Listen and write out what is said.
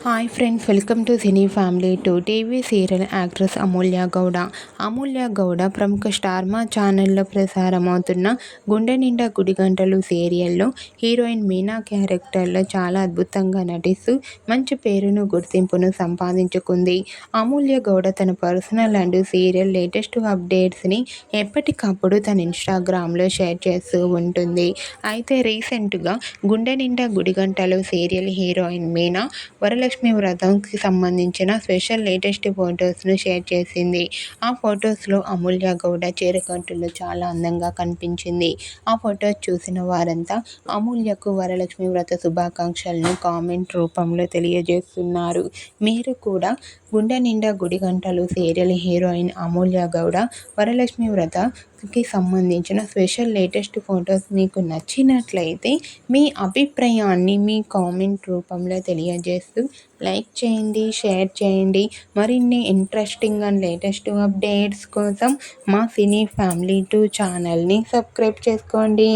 Hi friends, welcome to cine family to TV serial actress Amulya Gowda. Amulya Gowda ప్రముఖ star మా ఛానల్లో ప్రసారమవుతున్న గుండె నిండా గుడిగంటలు సీరియల్లో హీరోయిన్ మీనా క్యారెక్టర్లో చాలా అద్భుతంగా నటిస్తూ మంచి పేరును గుర్తింపును సంపాదించుకుంది. అమూల్య గౌడ తన పర్సనల్ అండ్ సీరియల్ లేటెస్ట్ అప్డేట్స్ని ఎప్పటికప్పుడు తన ఇన్స్టాగ్రామ్లో షేర్ చేస్తూ ఉంటుంది. అయితే రీసెంట్గా గుండె నిండా గుడిగంటలు సీరియల్ హీరోయిన్ మీనా వరలక్ష్మి వ్రతంకి సంబంధించిన స్పెషల్ లేటెస్ట్ ఫొటోస్ను షేర్ చేసింది. ఆ ఫొటోస్లో అమూల్య గౌడ చీరకట్టులో చాలా అందంగా కనిపించింది. ఆ ఫొటోస్ చూసిన వారంతా అమూల్యకు వరలక్ష్మి వ్రత శుభాకాంక్షలను కామెంట్ రూపంలో తెలియజేస్తున్నారు. మీరు కూడా గుండె నిండా గుడిగంటలు సీరియల్ హీరోయిన్ అమూల్య గౌడ వరలక్ష్మి వ్రతకి సంబంధించిన స్పెషల్ లేటెస్ట్ ఫొటోస్ మీకు నచ్చినట్లయితే మీ అభిప్రాయాన్ని మీ కామెంట్ రూపంలో తెలియజేస్తూ లైక్ చేయండి, షేర్ చేయండి. మరిన్ని ఇంట్రెస్టింగ్ అండ్ లేటెస్ట్ అప్డేట్స్ కోసం మా సినీ ఫ్యామిలీ 2 ఛానల్ని సబ్స్క్రైబ్ చేసుకోండి.